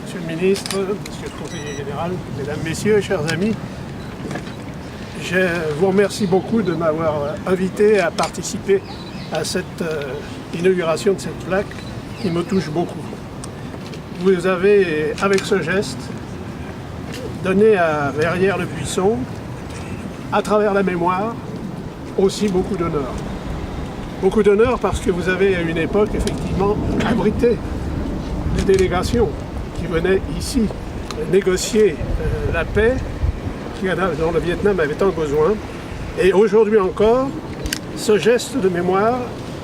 Monsieur le ministre, monsieur le conseiller général, mesdames, messieurs, chers amis, je vous remercie beaucoup de m'avoir invité à participer à cette inauguration de cette plaque qui me touche beaucoup. Vous avez, avec ce geste, donné à Verrières-le-Buisson, à travers la mémoire, aussi beaucoup d'honneur. Beaucoup d'honneur parce que vous avez à une époque effectivement abrité des délégations qui venaient ici négocier la paix dont le Vietnam avait tant besoin. Et aujourd'hui encore, ce geste de mémoire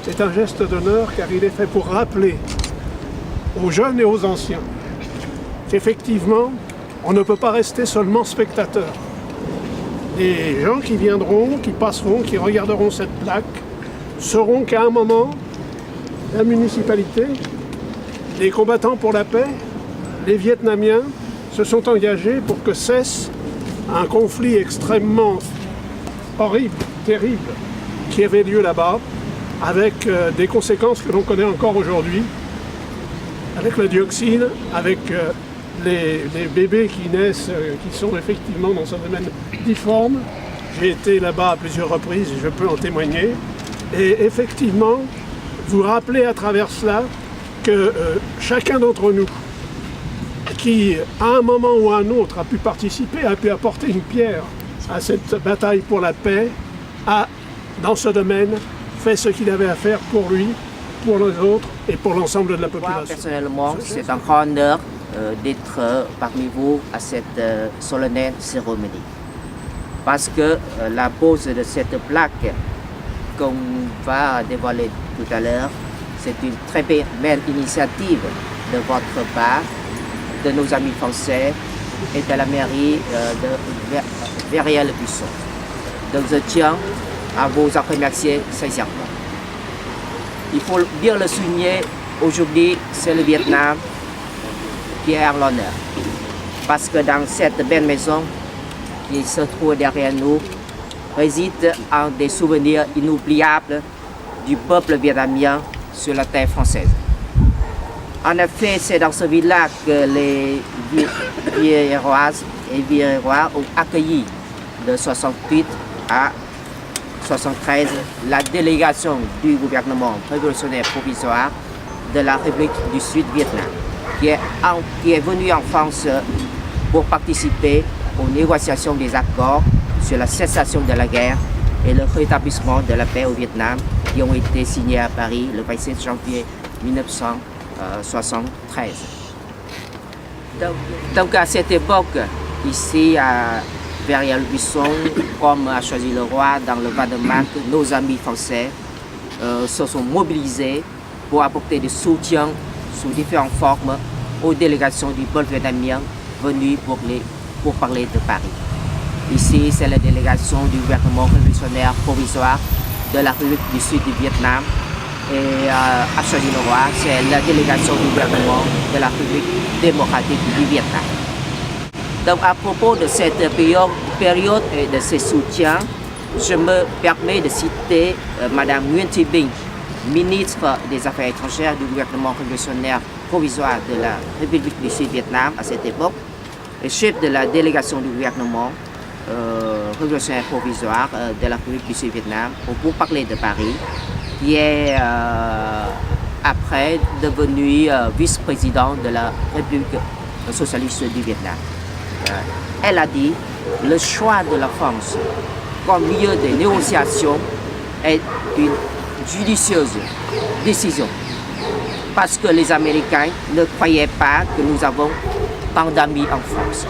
est un geste d'honneur car il est fait pour rappeler aux jeunes et aux anciens qu'effectivement, on ne peut pas rester seulement spectateur. Les gens qui viendront, qui passeront, qui regarderont cette plaque, sauront qu'à un moment, la municipalité, les combattants pour la paix, les Vietnamiens se sont engagés pour que cesse un conflit extrêmement horrible, terrible, qui avait lieu là-bas, avec des conséquences que l'on connaît encore aujourd'hui, avec la dioxine, avec les bébés qui naissent, qui sont effectivement dans ce domaine difforme. J'ai été là-bas à plusieurs reprises et je peux en témoigner. Et effectivement, vous rappelez à travers cela que chacun d'entre nous, qui à un moment ou à un autre a pu participer, a pu apporter une pierre à cette bataille pour la paix, a, dans ce domaine, fait ce qu'il avait à faire pour lui, pour les autres et pour l'ensemble de la population. Personnellement, c'est un grand honneur d'être parmi vous à cette solennelle cérémonie. Parce que la pose de cette plaque qu'on va dévoiler tout à l'heure, c'est une très belle initiative de votre part, de nos amis français et de la mairie de Verrières-le-Buisson. Donc je tiens à vous en remercier sincèrement. Il faut bien le souligner, aujourd'hui c'est le Vietnam qui est à l'honneur. Parce que dans cette belle maison qui se trouve derrière nous, réside un des souvenirs inoubliables du peuple vietnamien sur la terre française. En effet, c'est dans ce village que les Vieilleroises et Vieillerois ont accueilli de 68 à 73 la délégation du gouvernement révolutionnaire provisoire de la République du Sud-Vietnam, qui est venue en France pour participer aux négociations des accords sur la cessation de la guerre et le rétablissement de la paix au Vietnam, qui ont été signés à Paris le 27 janvier 1973. Donc à cette époque, ici à Verrières-le-Buisson, comme à Choisy-le-Roi, dans le Val-de-Marne, nos amis français se sont mobilisés pour apporter des soutiens sous différentes formes aux délégations du peuple vietnamien venues pour parler de Paris. Ici, c'est la délégation du gouvernement révolutionnaire provisoire de la République du Sud du Vietnam. Et à Choisy-le-Roi, c'est la délégation du gouvernement de la République démocratique du Vietnam. Donc à propos de cette période et de ces soutiens, je me permets de citer Mme Nguyen Thi Binh, ministre des Affaires étrangères du gouvernement révolutionnaire provisoire de la République du Sud-Vietnam à cette époque, et chef de la délégation du gouvernement révolutionnaire provisoire de la République du Sud-Vietnam pour parler de Paris, qui est après devenu vice-président de la République socialiste du Vietnam. Elle a dit « Le choix de la France comme lieu de négociation est une judicieuse décision parce que les Américains ne croyaient pas que nous avons tant d'amis en France. »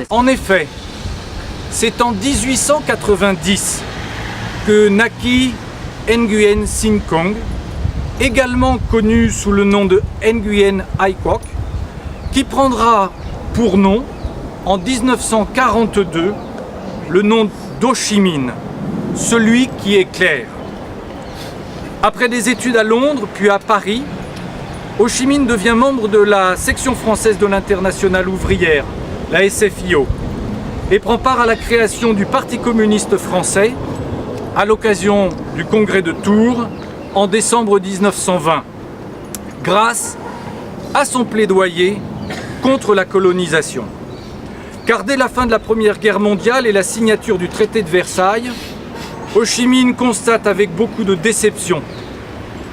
En effet, c'est en 1890 que naquit Nguyen Sinh Công, également connu sous le nom de Nguyen Ai Quoc, qui prendra pour nom, en 1942, le nom d'Ho Chi Minh, celui qui éclaire. Après des études à Londres puis à Paris, Ho Chi Minh devient membre de la section française de l'Internationale ouvrière, la SFIO, et prend part à la création du Parti communiste français à l'occasion du congrès de Tours en décembre 1920, grâce à son plaidoyer contre la colonisation. Car dès la fin de la Première Guerre mondiale et la signature du traité de Versailles, Ho Chi Minh constate avec beaucoup de déception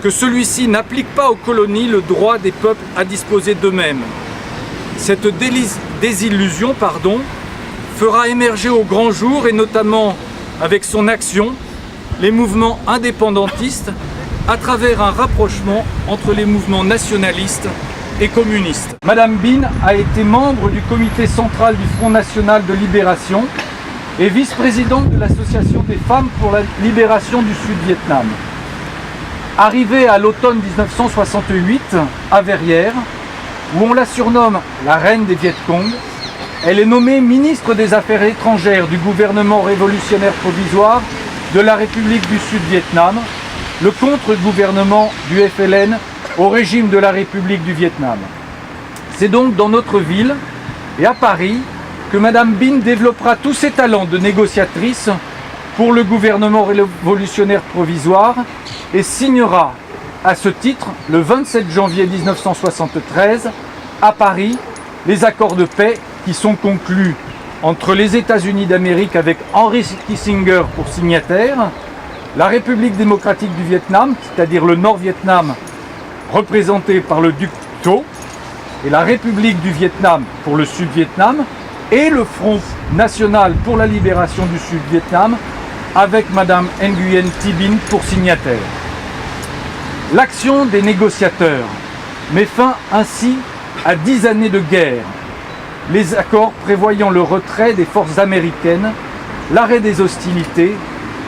que celui-ci n'applique pas aux colonies le droit des peuples à disposer d'eux-mêmes. Cette désillusion fera émerger au grand jour, et notamment avec son action, les mouvements indépendantistes à travers un rapprochement entre les mouvements nationalistes et communistes. Madame Binh a été membre du comité central du Front National de Libération et vice-présidente de l'Association des femmes pour la libération du Sud-Vietnam. Arrivée à l'automne 1968 à Verrières, où on la surnomme la reine des Viet Cong, elle est nommée ministre des Affaires étrangères du gouvernement révolutionnaire provisoire de la République du Sud-Vietnam, le contre-gouvernement du FLN au régime de la République du Vietnam. C'est donc dans notre ville et à Paris que Madame Binh développera tous ses talents de négociatrice pour le gouvernement révolutionnaire provisoire et signera à ce titre, le 27 janvier 1973, à Paris, les accords de paix qui sont conclus entre les États-Unis d'Amérique avec Henry Kissinger pour signataire, la République démocratique du Vietnam, c'est-à-dire le Nord-Vietnam, représenté par le duc Tho, et la République du Vietnam pour le Sud-Vietnam, et le Front National pour la libération du Sud-Vietnam, avec Madame Nguyen Thi Binh pour signataire. L'action des négociateurs met fin ainsi à 10 années de guerre. Les accords prévoyant le retrait des forces américaines, l'arrêt des hostilités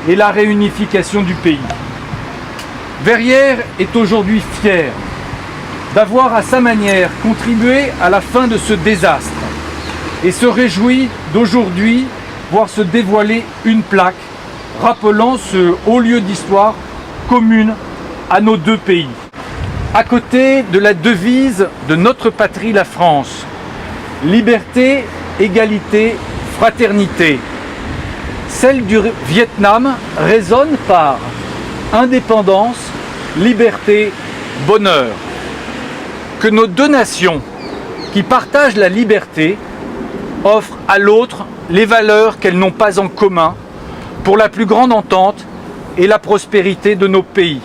et la réunification du pays. Verrières est aujourd'hui fière d'avoir à sa manière contribué à la fin de ce désastre et se réjouit d'aujourd'hui voir se dévoiler une plaque rappelant ce haut lieu d'histoire commune à nos deux pays. À côté de la devise de notre patrie, la France, liberté, égalité, fraternité, celle du Vietnam résonne par indépendance, liberté, bonheur. Que nos deux nations, qui partagent la liberté, offrent à l'autre les valeurs qu'elles n'ont pas en commun pour la plus grande entente et la prospérité de nos pays.